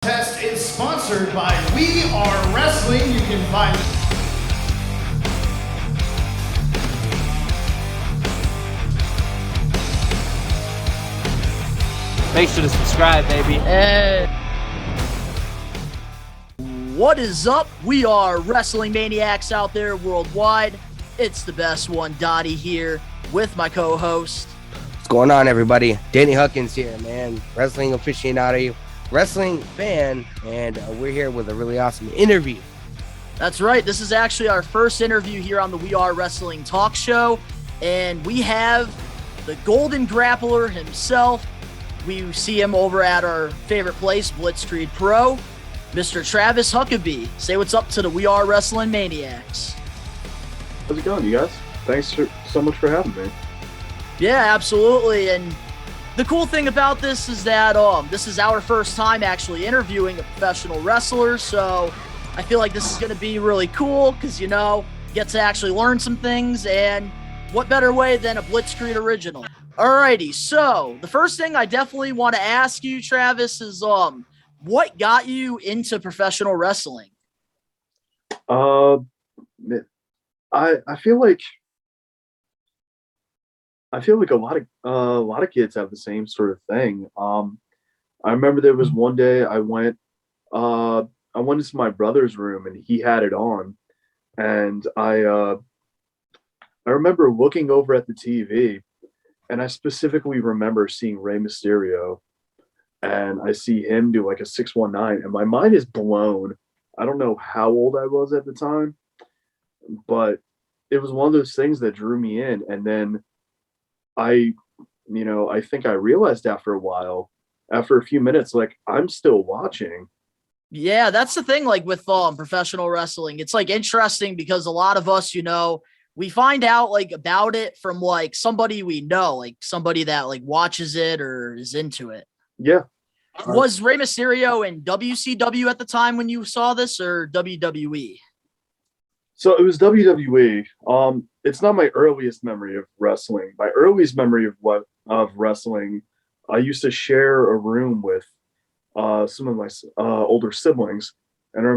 Test is sponsored by We Are Wrestling. You can find Make sure to subscribe, baby. And what is up? We are wrestling maniacs out there worldwide. It's the best one, Donnie here with my co-host. What's going on, everybody? Danny Huckins here, man. Wrestling aficionado, wrestling fan, and we're here with a really awesome interview. That's right. This is actually our first interview here on the We Are Wrestling talk show, and we have the Golden Grappler himself. We see him over at our favorite place, Blitzkrieg Pro, Mr. Travis Huckabee. Say what's up to the We Are Wrestling Maniacs. How's it going, you guys? Thanks so much for having me. Yeah, absolutely. And the cool thing about this is that this is our first time actually interviewing a professional wrestler, so I feel like this is going to be really cool because, get to actually learn some things, and what better way than a Blitzkrieg original? Alrighty, so the first thing I definitely want to ask you, Travis, is what got you into professional wrestling? I feel like a lot of kids have the same sort of thing. I remember there was one day I went into my brother's room and he had it on, and I remember looking over at the TV. And I specifically remember seeing Rey Mysterio, and I see him do like a 619, and my mind is blown. I don't know how old I was at the time, but it was one of those things that drew me in. And then I think I realized after a while, after a few minutes, like I'm still watching. Yeah, that's the thing. Like with professional wrestling, it's like interesting because a lot of us, we find out like about it from like somebody we know, like somebody that like watches it or is into it. Yeah. Was Rey Mysterio in WCW at the time when you saw this, or WWE? So it was WWE. It's not my earliest memory of wrestling. My earliest memory of wrestling, I used to share a room with some of my older siblings, and I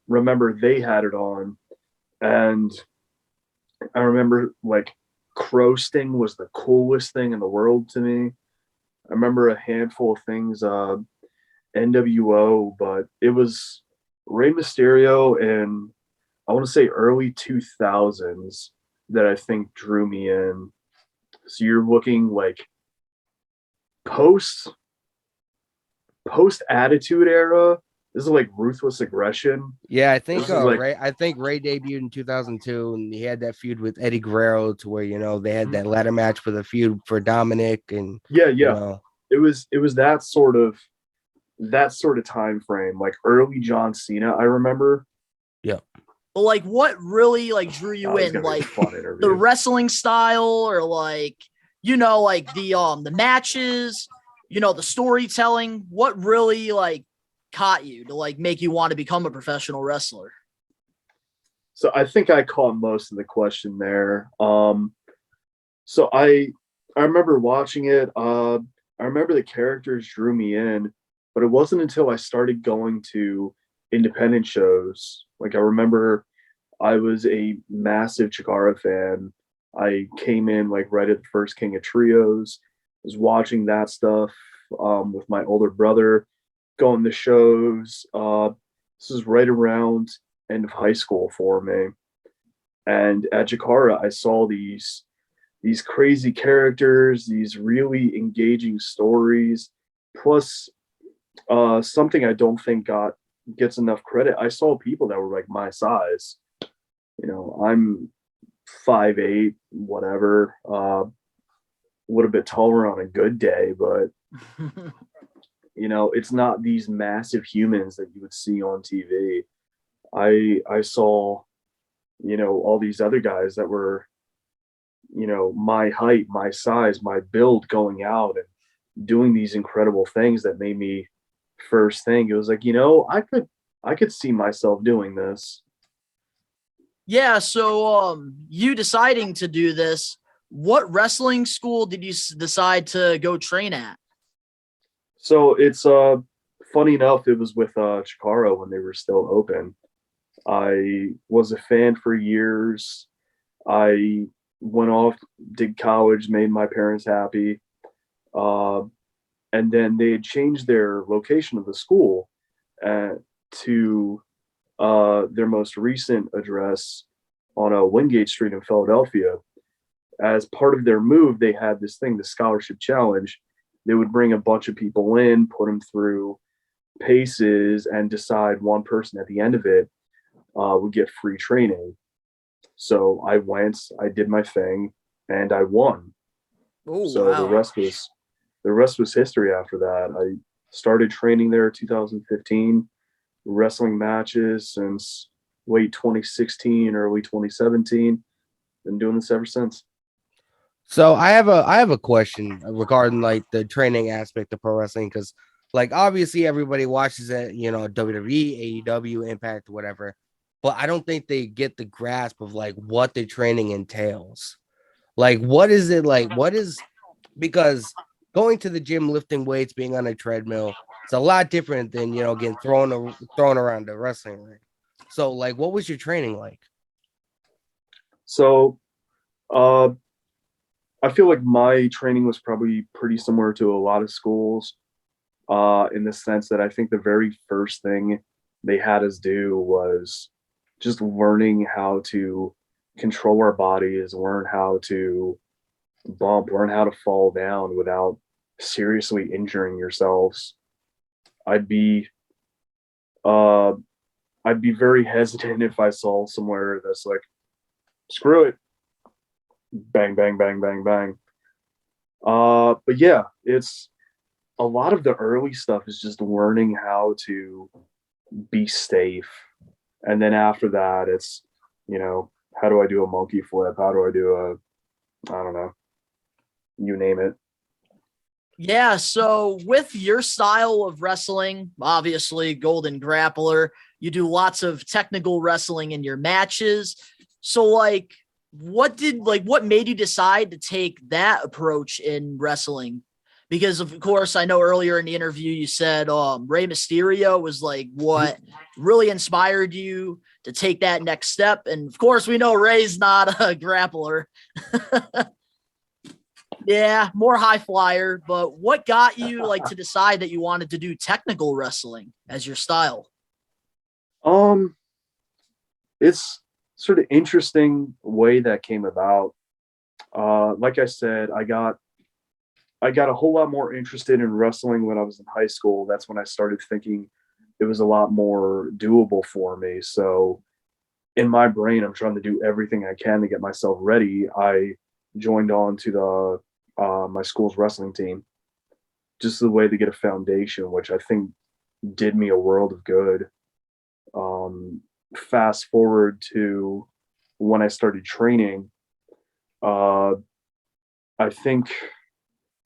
remember they had it on, and I remember like Crow Sting was the coolest thing in the world to me. I remember a handful of things, NWO, but it was Rey Mysterio in, I want to say, early 2000s that I think drew me in. So you're looking like post Attitude Era. This is like Ruthless Aggression. Yeah, I think like, Ray debuted in 2002, and he had that feud with Eddie Guerrero to where they had that ladder match for the feud for Dominic, and yeah. It was that sort of time frame, like early John Cena. I remember. Yeah. Well, like what really like drew you in, like the wrestling style, or like like the matches, the storytelling? What really like caught you to like make you want to become a professional wrestler? So I think I caught most of the question there. So I remember watching it. I remember the characters drew me in, but it wasn't until I started going to independent shows. Like I remember I was a massive Chikara fan. I came in like right at the first King of Trios, was watching that stuff with my older brother, going to shows. This is right around end of high school for me. And at Chikara, I saw these crazy characters, these really engaging stories, plus something I don't think gets enough credit. I saw people that were like my size. I'm 5'8", whatever, a little bit taller on a good day, but it's not these massive humans that you would see on TV. I saw, all these other guys that were, my height, my size, my build, going out and doing these incredible things that made me first think it was like, I could see myself doing this. Yeah. So, you deciding to do this, what wrestling school did you decide to go train at? So it's funny enough, it was with Chikara when they were still open. I was a fan for years. I went off, did college, made my parents happy. Uh, and then they had changed their location of the school to their most recent address on Wingate Street in Philadelphia. As part of their move, they had this thing, the Scholarship Challenge. They would bring a bunch of people in, put them through paces, and decide one person at the end of it would get free training. So I went, I did my thing, and I won. Oh, So wow. the rest was history after that. I started training there 2015, wrestling matches since late 2016, early 2017. Been doing this ever since. So I have a question regarding like the training aspect of pro wrestling, because like obviously everybody watches it, you know, WWE, AEW, Impact, whatever, but I don't think they get the grasp of like what the training entails. Like, what is it like? What is, because going to the gym, lifting weights, being on a treadmill, it's a lot different than, you know, getting thrown around the wrestling ring. So like, what was your training like? So uh, I feel like my training was probably pretty similar to a lot of schools in the sense that I think the very first thing they had us do was just learning how to control our bodies, learn how to bump, learn how to fall down without seriously injuring yourselves. I'd be uh I'd be very hesitant if I saw somewhere that's like, screw it, bang, bang, bang, bang, bang. But yeah, it's a lot of the early stuff is just learning how to be safe. And then after that, it's, you know, how do I do a monkey flip? How do I do I don't know, you name it. Yeah, so with your style of wrestling, obviously Golden Grappler, you do lots of technical wrestling in your matches. So like what made you decide to take that approach in wrestling? Because of course, I know earlier in the interview you said Rey Mysterio was like what really inspired you to take that next step. And of course, we know Rey's not a grappler. Yeah, more high flyer. But what got you like to decide that you wanted to do technical wrestling as your style? Um, it's sort of interesting way that came about. Like I said, I got a whole lot more interested in wrestling when I was in high school. That's when I started thinking it was a lot more doable for me. So in my brain, I'm trying to do everything I can to get myself ready. I joined on to the my school's wrestling team, just the way to get a foundation, which I think did me a world of good. Fast forward to when I started training, uh, I think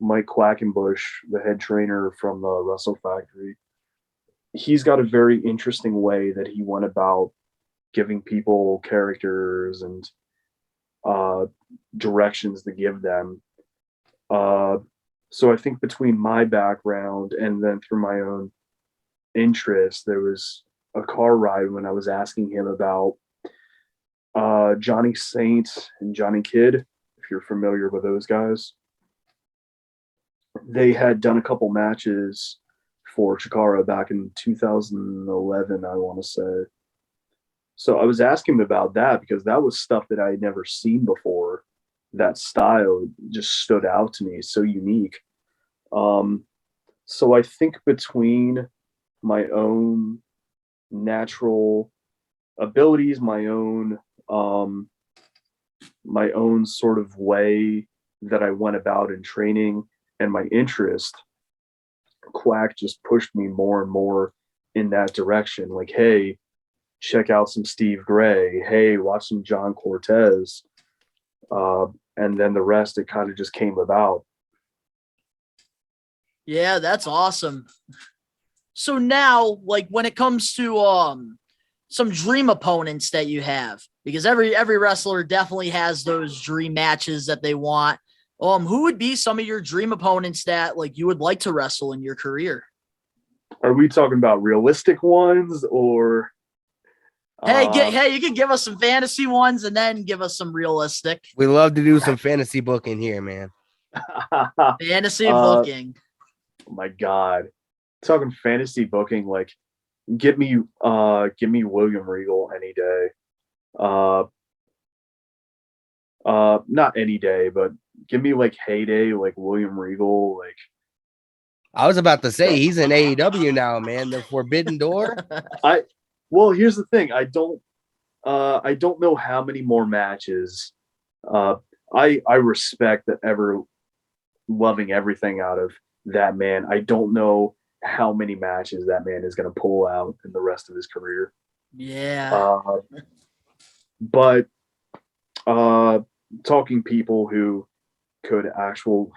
Mike Quackenbush, the head trainer from the Wrestle Factory, he's got a very interesting way that he went about giving people characters and uh, directions to give them. So I think between my background and then through my own interest, there was a car ride when I was asking him about Johnny Saint and Johnny Kidd, if you're familiar with those guys. They had done a couple matches for Chikara back in 2011, I want to say. So I was asking him about that because that was stuff that I had never seen before. That style just stood out to me, it's so unique. So I think between my own natural abilities, my own sort of way that I went about in training and my interest, Quack just pushed me more and more in that direction. Like, hey, check out some Steve Gray. Hey, watch some John Cortez. And then the rest, it kind of just came about. Yeah, that's awesome. So now, like when it comes to some dream opponents that you have, because every wrestler definitely has those dream matches that they want. Who would be some of your dream opponents that like you would like to wrestle in your career? Are we talking about realistic ones or? Hey, you can give us some fantasy ones and then give us some realistic. We love to do some fantasy booking here, man. Fantasy booking. Oh my God, talking fantasy booking, like give me William Regal any day. Not any day, but give me like heyday, like William Regal, like. I was about to say he's in AEW now, man. The Forbidden Door. Well, here's the thing. I don't know how many more matches. I respect that ever loving everything out of that man. I don't know how many matches that man is going to pull out in the rest of his career. Yeah. But talking people who could actual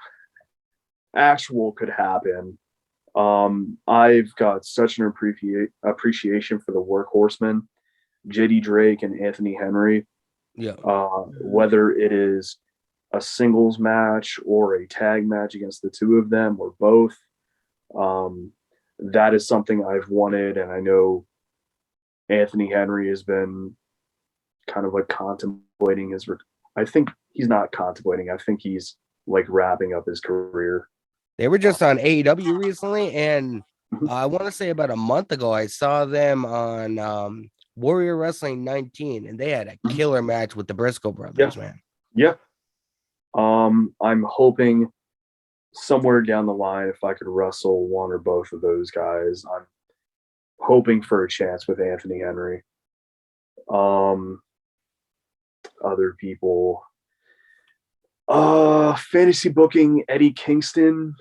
could happen. I've got such an appreciation for the workhorsemen, JD Drake and Anthony Henry. Yeah. Whether it is a singles match or a tag match against the two of them or both, that is something I've wanted, and I know Anthony Henry has been kind of like contemplating his. I think he's not contemplating. I think he's like wrapping up his career. They were just on AEW recently, and I want to say about a month ago, I saw them on Warrior Wrestling 19, and they had a killer match with the Briscoe brothers, man. Yeah. I'm hoping somewhere down the line, if I could wrestle one or both of those guys, I'm hoping for a chance with Anthony Henry. Other people. Fantasy booking, Eddie Kingston,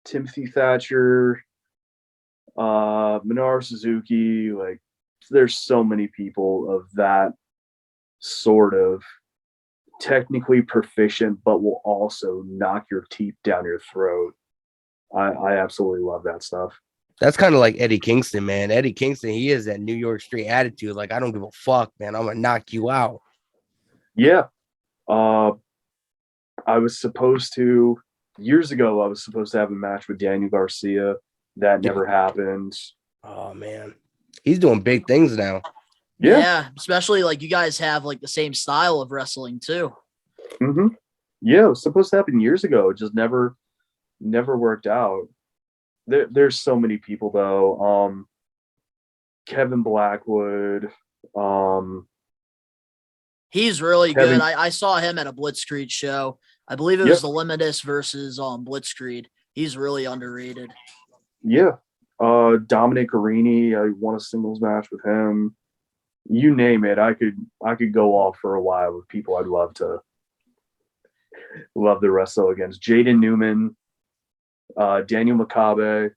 Timothy Thatcher, Minoru Suzuki. Like, there's so many people of that sort of technically proficient, but will also knock your teeth down your throat. I absolutely love that stuff. That's kind of like Eddie Kingston, man. Eddie Kingston, he is that New York street attitude. Like, I don't give a fuck, man. I'm gonna knock you out. Yeah. I was supposed to years ago. I was supposed to have a match with Daniel Garcia. That never happened. Oh man, he's doing big things now. Yeah, especially like you guys have like the same style of wrestling too. Mm-hmm. Yeah, it was supposed to happen years ago. It just never worked out. There's so many people though. Kevin Blackwood. He's really good. I saw him at a Blitzkrieg show. I believe it was the Limitless versus Blitzkrieg. He's really underrated. Yeah. Dominic Arini, I won a singles match with him. You name it, I could go off for a while with people I'd love to wrestle against. Jaden Newman, Daniel Makabe.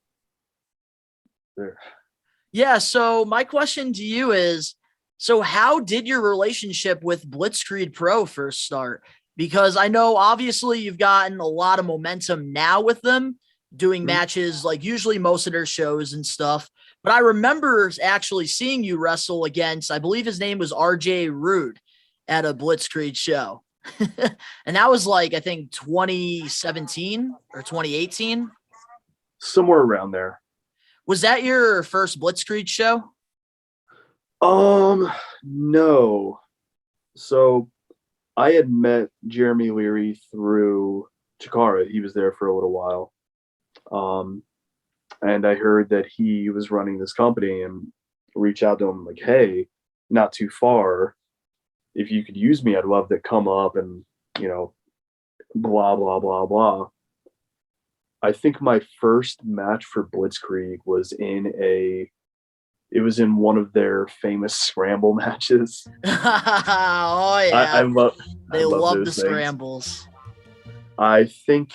Yeah, so my question to you is, so how did your relationship with Blitzkrieg Pro first start? Because I know obviously you've gotten a lot of momentum now with them doing matches, like usually most of their shows and stuff. But I remember actually seeing you wrestle against, I believe his name was RJ Rude at a Blitzkrieg show. And that was like, I think 2017 or 2018. Somewhere around there. Was that your first Blitzkrieg show? No. So I had met Jeremy Leary through Chikara. He was there for a little while. And I heard that he was running this company and reached out to him like, hey, not too far. If you could use me, I'd love to come up and, blah, blah, blah, blah. I think my first match for Blitzkrieg was in one of their famous scramble matches. Oh yeah. I love the things. scrambles. I think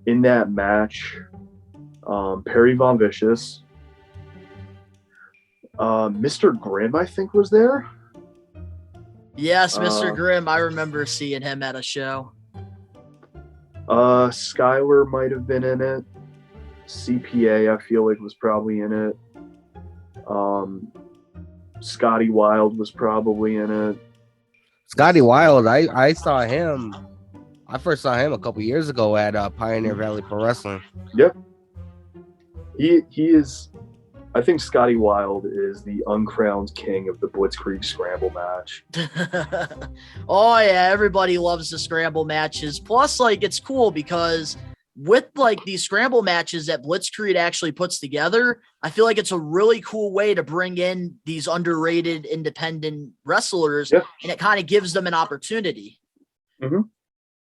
in that match, Perry Von Vicious, Mr. Grimm, I think, was there. Yes, Mr. Grimm. I remember seeing him at a show. Skylar might have been in it. CPA, I feel like, was probably in it. Scotty Wild was probably in it. Scotty Wild, I saw him. I first saw him a couple years ago at Pioneer Valley Pro Wrestling. Yep. He is I think Scotty Wild is the uncrowned king of the Blitzkrieg Scramble match. Oh yeah, everybody loves the scramble matches. Plus, like, it's cool because with like these scramble matches that Blitzkrieg actually puts together, I feel like it's a really cool way to bring in these underrated independent wrestlers, Yeah. and it kind of gives them an opportunity. Mm-hmm.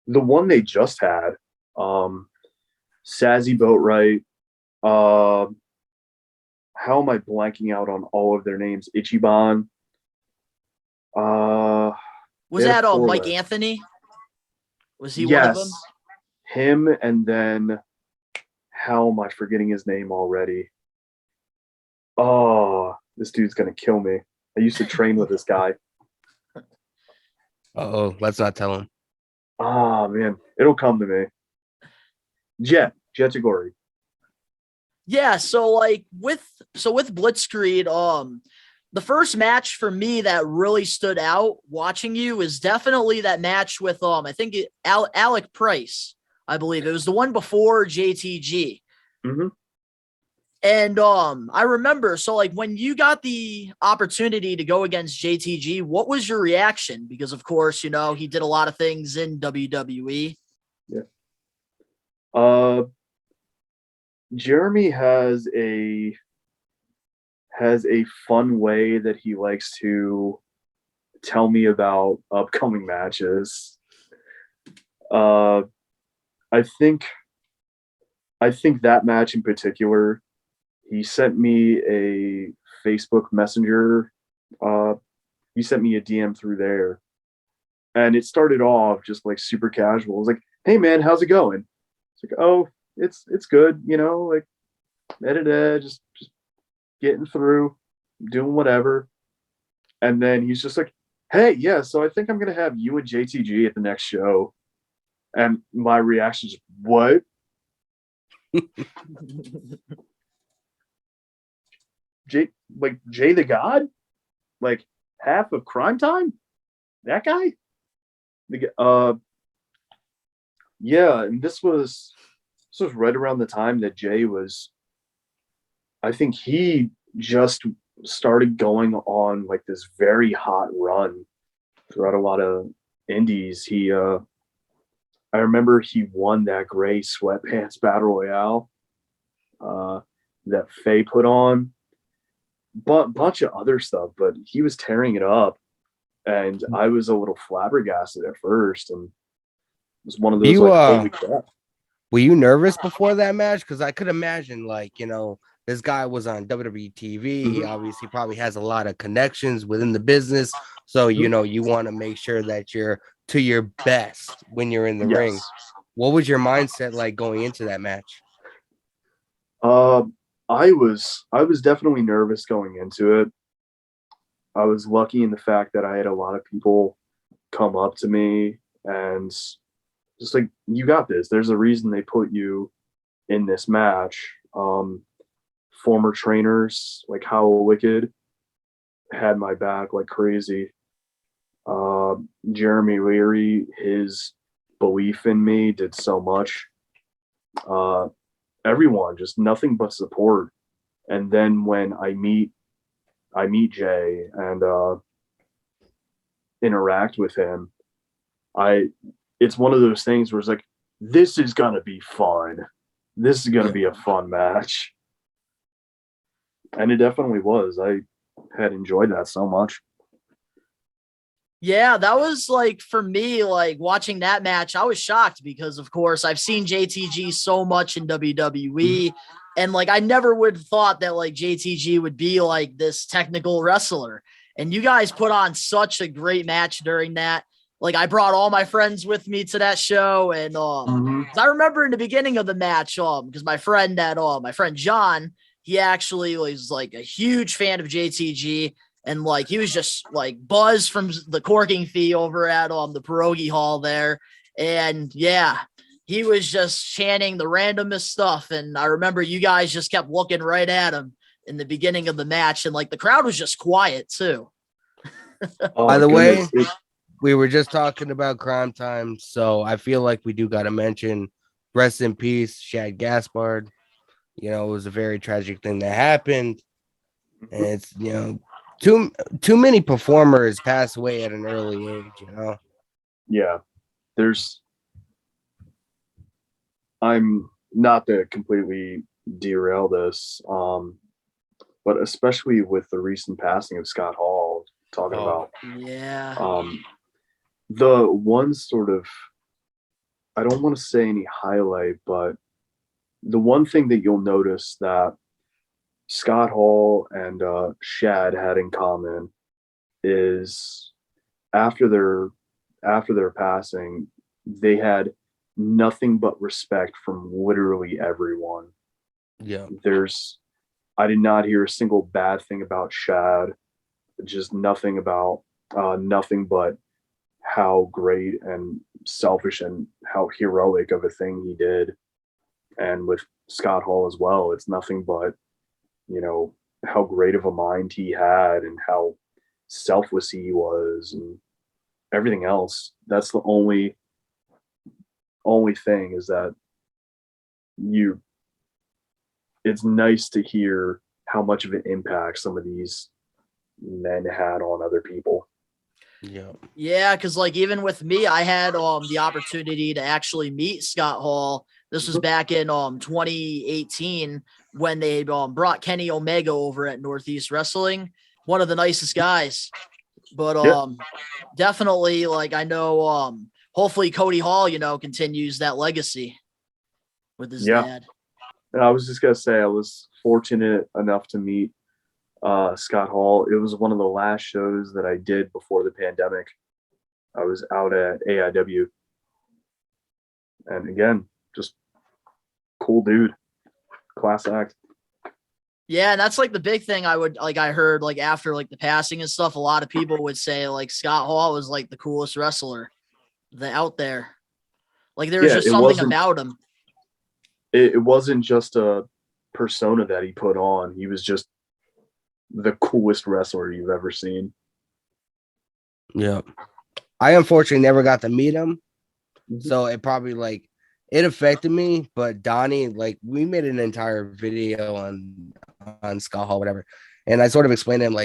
The one they just had, Sazzy Boatwright, how am I blanking out on all of their names? Ichiban. Was they had that a Mike four-way. Anthony? Was he one of them? Yes, him, and then how am I forgetting his name already? Oh, this dude's gonna kill me. I used to train with this guy. Oh, let's not tell him. Oh man, it'll come to me. Jet Tagori. Yeah, so with Blitzkrieg, the first match for me that really stood out watching you is definitely that match with I think Alec Price, I believe. It was the one before JTG. Mm-hmm. And I remember, so like when you got the opportunity to go against JTG, what was your reaction? Because of course, you know, he did a lot of things in WWE. Yeah. Jeremy has a fun way that he likes to tell me about upcoming matches. I think that match in particular, he sent me a Facebook Messenger. He sent me a DM through there, and it started off just like super casual. It was like, "Hey man, how's it going?" It's like, "Oh, it's good, you know, like just getting through, doing whatever." And then he's just like, "Hey, yeah, so I think I'm gonna have you and JTG at the next show." And my reaction is, "What?" Jay the God, like half of Crime Time, that guy. Yeah, and this was right around the time that Jay was. I think he just started going on like this very hot run throughout a lot of indies. I remember he won that gray sweatpants battle royale that Faye put on. But bunch of other stuff, but he was tearing it up, and I was a little flabbergasted at first, and it was one of those holy crap. Were you nervous before that match? Because I could imagine, like, you know, this guy was on WWE TV. He obviously probably has a lot of connections within the business, so you know you want to make sure that you're to your best when you're in the ring. What was your mindset like going into that match? I was definitely nervous going into it. I was lucky in the fact that I had a lot of people come up to me and just like, "You got this. There's a reason they put you in this match." Former trainers like How Wicked had my back like crazy. Jeremy Leary, his belief in me did so much. Everyone, just nothing but support. And then when I meet Jay and interact with him, it's one of those things where it's like, this is gonna be fun. This is gonna be a fun match. And it definitely was. I had enjoyed that so much. Yeah, that was like for me, like watching that match, I was shocked because of course I've seen JTG so much in WWE, and like I never would have thought that like JTG would be like this technical wrestler. And you guys put on such a great match during that. Like I brought all my friends with me to that show, and I remember in the beginning of the match, because my friend John, he actually was like a huge fan of JTG. And like he was just like buzzed from the corking fee over at the pierogi hall there. And yeah, he was just chanting the randomest stuff. And I remember you guys just kept looking right at him in the beginning of the match. And like the crowd was just quiet too. By the way, we were just talking about Crime Time, so I feel like we do got to mention rest in peace, Shad Gaspard. You know, it was a very tragic thing that happened. And it's too many performers pass away at an early age. Yeah, I'm not to completely derail this, but especially with the recent passing of Scott Hall, talking about Yeah. the one sort of, I don't want to say any highlight, but the one thing that you'll notice that Scott Hall and Shad had in common is after their passing, they had nothing but respect from literally everyone. Yeah. I did not hear a single bad thing about Shad, just nothing but how great and selfish and how heroic of a thing he did. And with Scott Hall as well, it's nothing but, how great of a mind he had and how selfless he was and everything else. That's the only thing is that it's nice to hear how much of an impact some of these men had on other people. Yeah. Yeah, because like even with me, I had the opportunity to actually meet Scott Hall. This was back in 2018 when they brought Kenny Omega over at Northeast Wrestling. One of the nicest guys. But definitely like I know hopefully Cody Hall, continues that legacy with his dad. And I was just gonna say I was fortunate enough to meet Scott Hall. It was one of the last shows that I did before the pandemic. I was out at AIW. And again, just cool dude. Class act. Yeah, and that's like the big thing I heard like after like the passing and stuff, a lot of people would say like Scott Hall was like the coolest wrestler out there. Like there was just something about him. It wasn't just a persona that he put on. He was just the coolest wrestler you've ever seen. Yeah. I unfortunately never got to meet him. So it probably it affected me. But Donnie, we made an entire video on Scott Hall, whatever. And I sort of explained to him,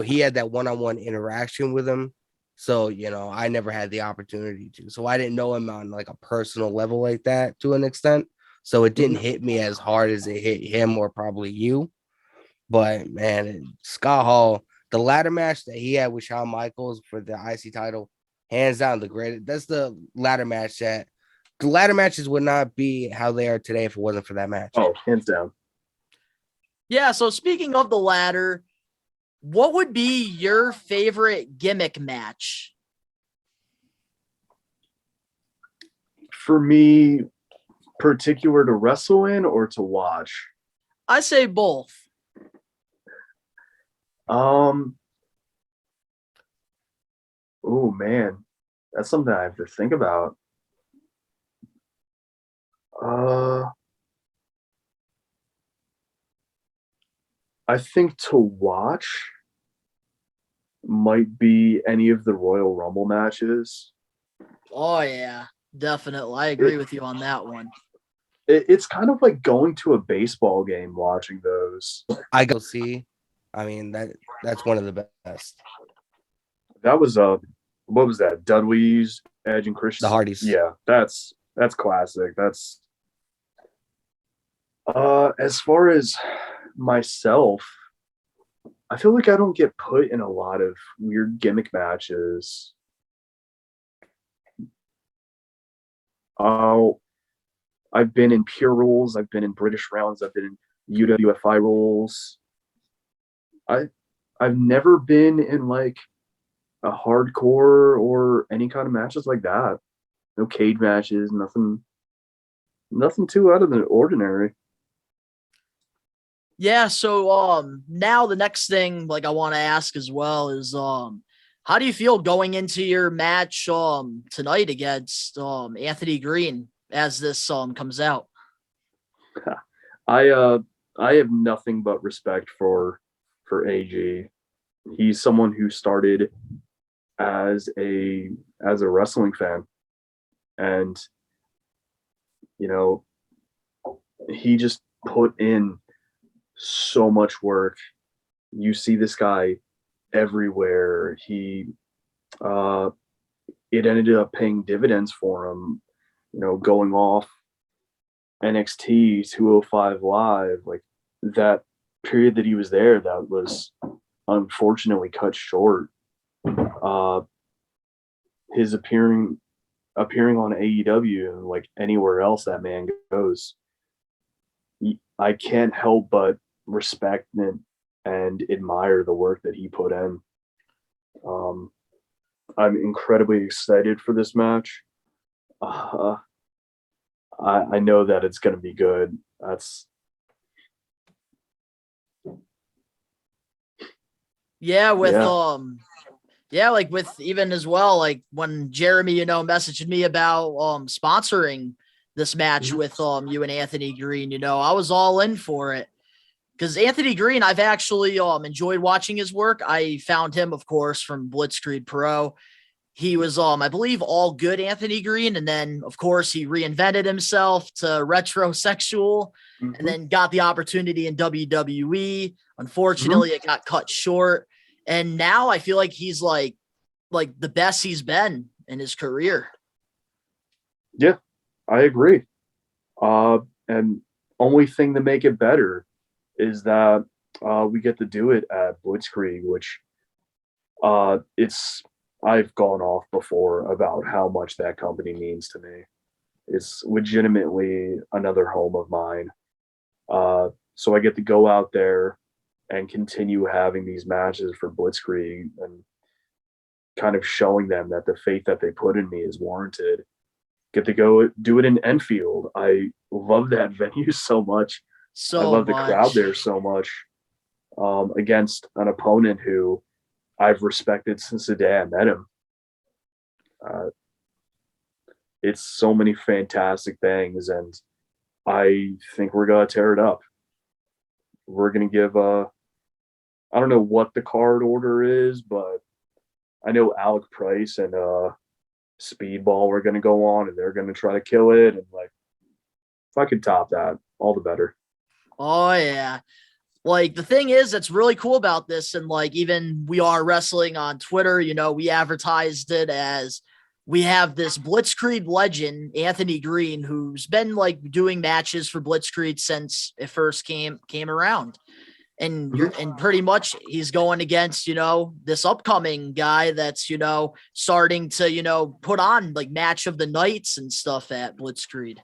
he had that one-on-one interaction with him. So, I never had the opportunity to. So I didn't know him on a personal level like that to an extent. So it didn't hit me as hard as it hit him or probably you. But man, Scott Hall, the ladder match that he had with Shawn Michaels for the IC title, hands down the greatest. That's the ladder match that the ladder matches would not be how they are today if it wasn't for that match. Oh, hands down. Yeah. So speaking of the ladder, what would be your favorite gimmick match? For me, particular to wrestle in or to watch? I say both. Oh man, that's something I have to think about. I think to watch might be any of the Royal Rumble matches. Oh yeah, definitely. I agree with you on that one. It's kind of like going to a baseball game watching those. I go see. I mean that's one of the best. That was what was that? Dudley's, Edge and Christian. The Hardys. Yeah, that's classic. That's as far as myself, I feel like I don't get put in a lot of weird gimmick matches. I've been in pure rules, I've been in British rounds, I've been in UWFI rules. I've never been in a hardcore or any kind of matches like that. No cage matches, nothing too out of the ordinary. Yeah, so now the next thing I want to ask as well is how do you feel going into your match tonight against Anthony Green as this comes out? I have nothing but respect for AG. He's someone who started as a wrestling fan, and he just put in so much work. you see this guy everywhere. He it ended up paying dividends for him, going off NXT 205 Live, like that period that he was there, that was unfortunately cut short. His appearing on AEW and like anywhere else that man goes, I can't help but respect and admire the work that he put in. I'm incredibly excited for this match. I know that it's going to be good. Like with even as well, like when Jeremy, messaged me about sponsoring this match with you and Anthony Green, I was all in for it. Because Anthony Green, I've actually enjoyed watching his work. I found him, of course, from Blitzkrieg Pro. He was, I believe, all good Anthony Green. And then, of course, he reinvented himself to retrosexual and then got the opportunity in WWE. Unfortunately, it got cut short. And now I feel like he's like the best he's been in his career. Yeah, I agree. And only thing to make it better is that we get to do it at Blitzkrieg, which I've gone off before about how much that company means to me. It's legitimately another home of mine. So I get to go out there and continue having these matches for Blitzkrieg and kind of showing them that the faith that they put in me is warranted. Get to go do it in Enfield. I love that venue so much. I love the crowd there so much, against an opponent who I've respected since the day I met him. It's so many fantastic things, and I think we're going to tear it up. We're going to give I don't know what the card order is, but I know Alec Price and Speedball are going to go on, and they're going to try to kill it. And like, if I could top that, all the better. Oh yeah. Like the thing is, that's really cool about this. And like, even We Are Wrestling on Twitter, we advertised it as we have this Blitzkrieg legend, Anthony Green, who's been like doing matches for Blitzkrieg since it first came around. And and pretty much he's going against, this upcoming guy that's, starting to, put on like match of the nights and stuff at Blitzkrieg.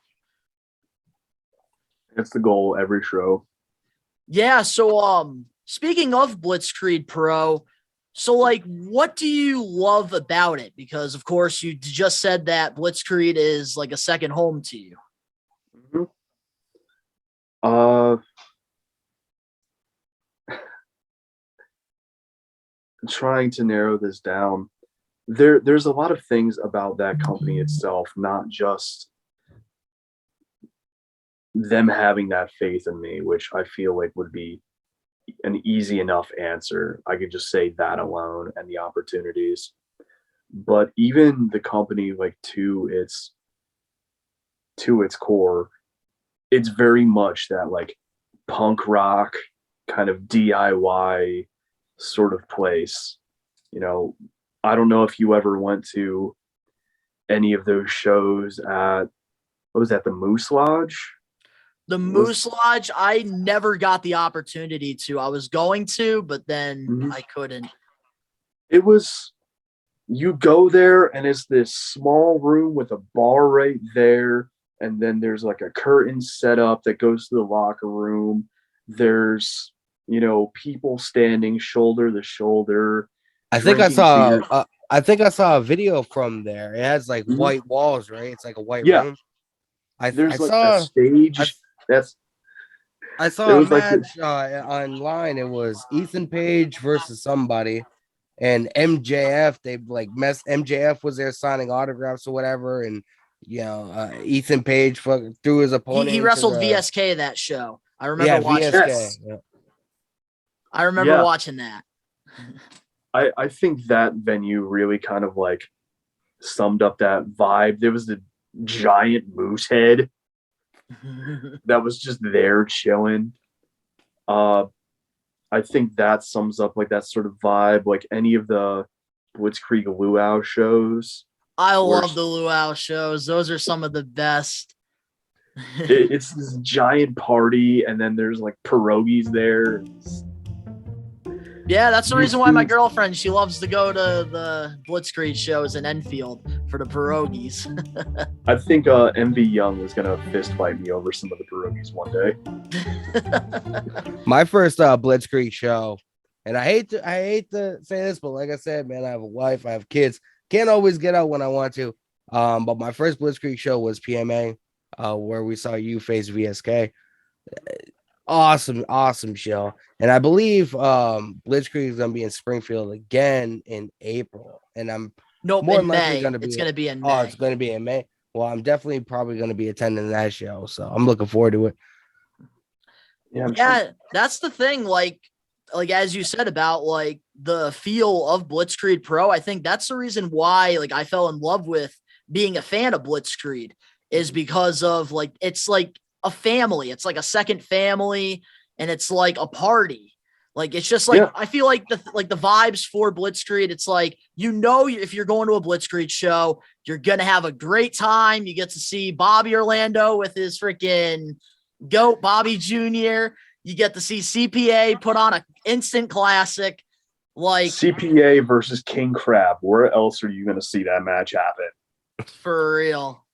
It's the goal every show. Yeah. So, speaking of Blitzkrieg Pro, so like, what do you love about it? Because of course you just said that Blitzkrieg is like a second home to you. Trying to narrow this down. There's a lot of things about that company itself, not just them having that faith in me, which I feel like would be an easy enough answer. I could just say that alone and the opportunities. But even the company, like to its core, it's very much that like punk rock kind of DIY sort of place. I don't know if you ever went to any of those shows at, what was that, the Moose Lodge? The Moose Lodge, I never got the opportunity to. I was going to, but then I couldn't. It was, you go there and it's this small room with a bar right there. And then there's like a curtain set up that goes to the locker room. There's, people standing shoulder to shoulder. I think I saw a video from there. It has like white walls, right? It's like a white room. I saw a stage. I saw a match online. It was Ethan Page versus somebody, and MJF. They like MJF was there signing autographs or whatever, and Ethan Page threw his opponent. He wrestled VSK that show. I remember watching. VSK. Yeah. I remember watching that. I think that venue really kind of like summed up that vibe. There was the giant moose head that was just there chilling. I I think that sums up like that sort of vibe, like any of the Blitzkrieg Luau shows. I Where love the luau shows. Those are some of the best. it's this giant party, and then there's like pierogies there. Yeah, that's the You reason why my see- girlfriend, she loves to go to the Blitzkrieg shows in Enfield for the pierogies. I think MV Young was gonna fist fight me over some of the pierogies one day. My first Blitzkrieg show, and I hate to say this, but like I said, man, I have a wife, I have kids, can't always get out when I want to. But my first Blitzkrieg show was PMA, where we saw you face VSK. Awesome show. And I believe Blitzkrieg is gonna be in Springfield again in April. And I'm Nope, more in than likely May. gonna be It's going to be in oh, May. it's gonna be in May. Well, I'm definitely probably gonna be attending that show. So I'm looking forward to it. Yeah, that's the thing. Like as you said about like the feel of Blitzkrieg Pro, I think that's the reason why like I fell in love with being a fan of Blitzkrieg is because of like it's like a family. It's like a second family, and it's like a party. Like it's just like I feel like the vibes for Blitzkrieg. It's like if you're going to a Blitzkrieg show, you're gonna have a great time. You get to see Bobby Orlando with his freaking GOAT Bobby Jr. You get to see CPA put on an instant classic. Like CPA versus King Crab. Where else are you going to see that match happen? for real.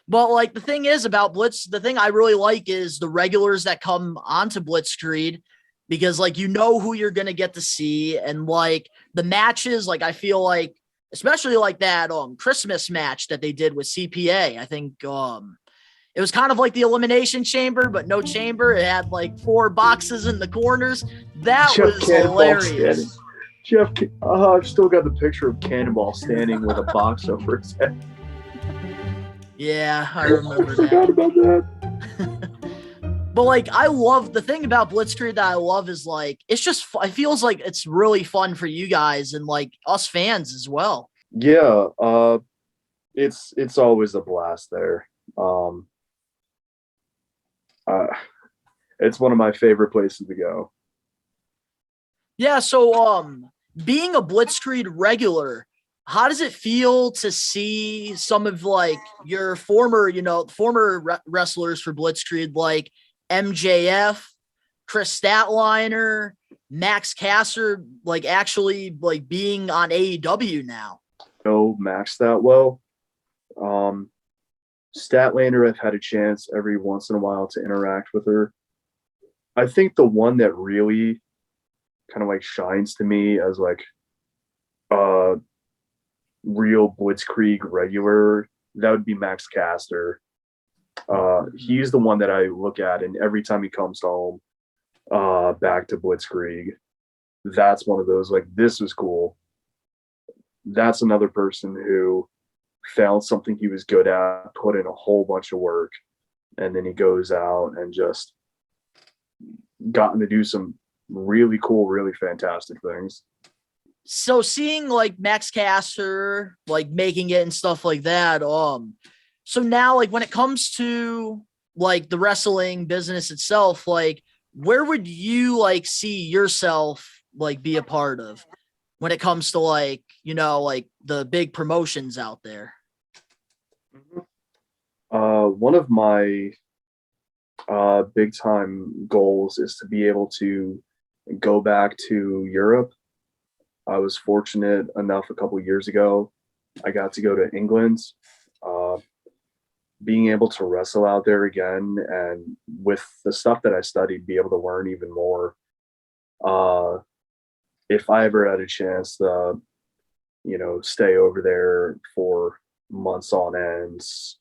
But like the thing is about Blitz, the thing I really like is the regulars that come onto Blitzkrieg because like who you're gonna get to see, and like the matches, like I feel like especially like that Christmas match that they did with CPA. I think it was kind of like the Elimination Chamber, but no chamber. It had like 4 boxes in the corners. That Jeff was Cannonball hilarious. I've still got the picture of Cannonball standing with a box over his head. Yeah, I remember I forgot about that. But like, I love the thing about Blitzkrieg that I love is like, it's just, it feels like it's really fun for you guys and like us fans as well. Yeah, it's always a blast there. It's one of my favorite places to go. Yeah. So, being a Blitzkrieg regular, how does it feel to see some of like your former wrestlers for Blitzkrieg, like MJF, Chris Statlander, Max Caster, like actually like being on AEW now? Know Max that well. Statlander, I've had a chance every once in a while to interact with her. I think the one that really kind of like shines to me as like real Blitzkrieg regular, that would be Max Caster. He's the one that I look at, and every time he comes home back to Blitzkrieg, that's one of those like, this was cool. That's another person who found something he was good at, put in a whole bunch of work, and then he goes out and just gotten to do some really cool, really fantastic things. So seeing like Max Caster like making it and stuff like that, so now like when it comes to like the wrestling business itself, like where would you like see yourself like be a part of when it comes to like like the big promotions out there? One of my big time goals is to be able to go back to Europe. I was fortunate enough a couple of years ago, I got to go to England. Being able to wrestle out there again, and with the stuff that I studied, be able to learn even more. If I ever had a chance to, stay over there for months on ends,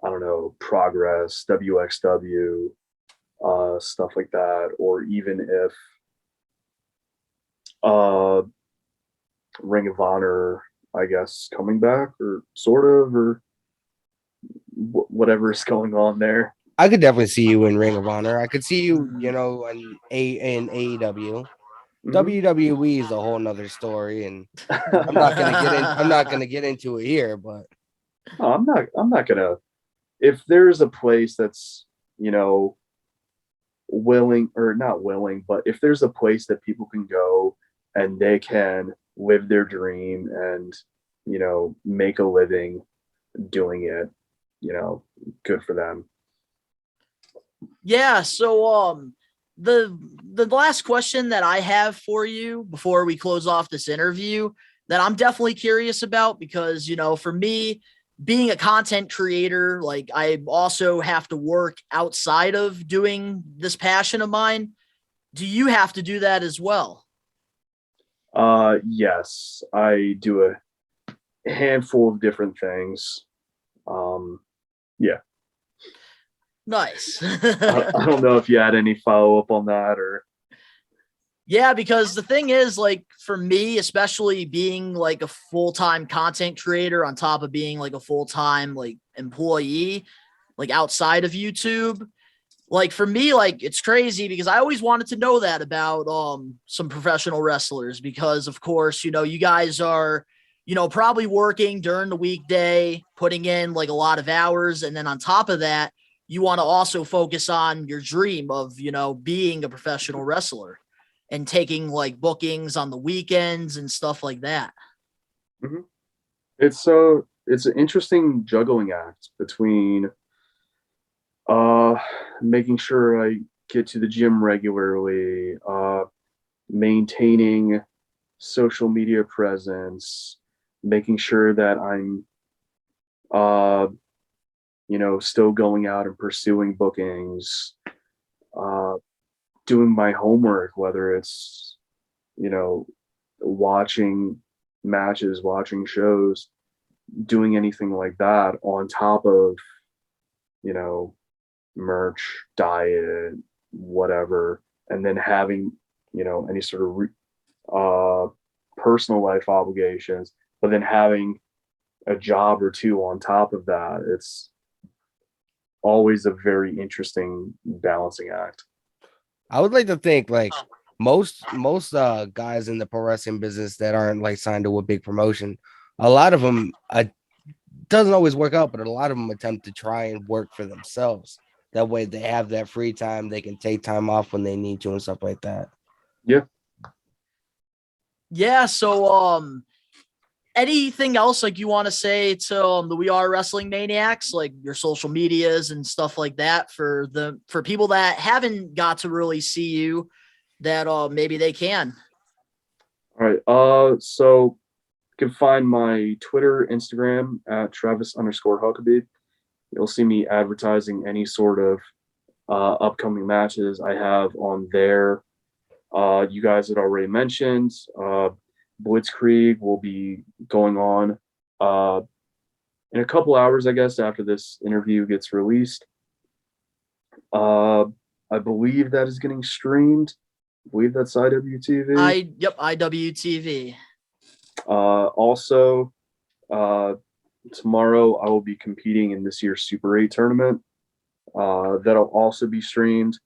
I don't know, Progress, WXW, stuff like that, or even if Ring of Honor, I guess, coming back, or sort of, or whatever is going on there. I could definitely see you in Ring of Honor. I could see you, in AEW. Mhm. WWE is a whole nother story, and I'm not gonna get into it here, but No, I'm not gonna. If there's a place that's willing, or not willing, but if there's a place that people can go and they can live their dream and, make a living doing it, good for them. Yeah, so the last question that I have for you before we close off this interview that I'm definitely curious about, because for me, being a content creator, like I also have to work outside of doing this passion of mine. Do you have to do that as well? Yes, I do a handful of different things. Yeah. Nice. I don't know if you had any follow up on that or. Yeah, because the thing is, like, for me, especially being like a full-time content creator on top of being like a full-time like employee, like outside of YouTube, like for me, like it's crazy because I always wanted to know that about some professional wrestlers, because of course, you guys are, probably working during the weekday, putting in like a lot of hours, and then on top of that, you want to also focus on your dream of, being a professional wrestler and taking like bookings on the weekends and stuff like that. Mm-hmm. It's an interesting juggling act between making sure I get to the gym regularly, maintaining social media presence, making sure that I'm still going out and pursuing bookings, doing my homework, whether it's, watching matches, watching shows, doing anything like that on top of, merch, diet, whatever, and then having, any sort of personal life obligations, but then having a job or two on top of that. It's always a very interesting balancing act. I would like to think like most guys in the pro wrestling business that aren't like signed to a big promotion, a lot of them doesn't always work out, but a lot of them attempt to try and work for themselves. That way they have that free time, they can take time off when they need to and stuff like that. Yeah. Yeah, so anything else like you want to say to the We Are Wrestling Maniacs, like your social medias and stuff like that, for people that haven't got to really see you, that maybe they can? All right. So you can find my Twitter, Instagram at Travis_Huckabee. You'll see me advertising any sort of upcoming matches I have on there. You guys had already mentioned Blitzkrieg will be going on in a couple hours, I guess, after this interview gets released. I believe that is getting streamed. I believe that's IWTV. Yep, IWTV. Also, tomorrow I will be competing in this year's Super 8 tournament. That'll also be streamed.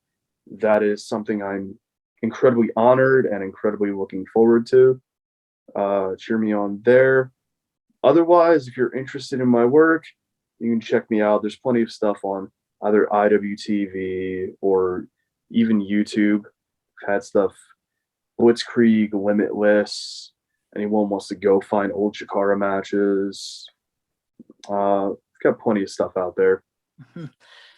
That is something I'm incredibly honored and incredibly looking forward to. Cheer me on there. Otherwise, if you're interested in my work, you can check me out. There's plenty of stuff on either IWTV or even YouTube. I've had stuff, Blitzkrieg, Limitless. Anyone wants to go find old Chikara matches. Got plenty of stuff out there.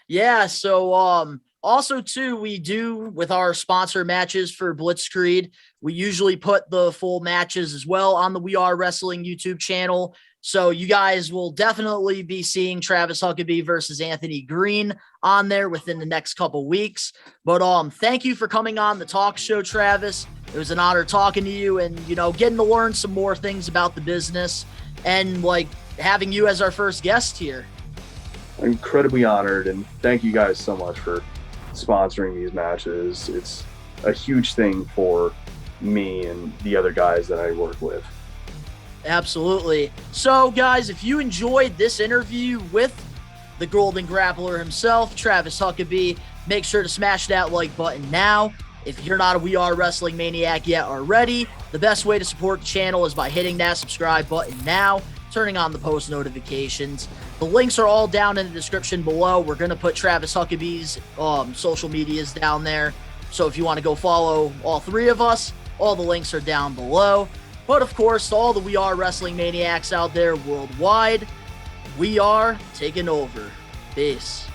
Yeah, so also too, we do with our sponsor matches for Blitzkrieg, we usually put the full matches as well on the We Are Wrestling YouTube channel. So you guys will definitely be seeing Travis Huckabee versus Anthony Green on there within the next couple weeks. But thank you for coming on the talk show, Travis. It was an honor talking to you and, getting to learn some more things about the business and like having you as our first guest here. I'm incredibly honored, and thank you guys so much for sponsoring these matches. It's a huge thing for me and the other guys that I work with. Absolutely. So guys, if you enjoyed this interview with the Golden Grappler himself, Travis Huckabee, make sure to smash that like button now. If you're not a We Are Wrestling Maniac yet already, the best way to support the channel is by hitting that subscribe button now. turning on the post notifications. The links are all down in the description below. We're going to put Travis Huckabee's social medias down there. So if you want to go follow all three of us, all the links are down below. But of course, to all the We Are Wrestling Maniacs out there worldwide, we are taking over. Peace.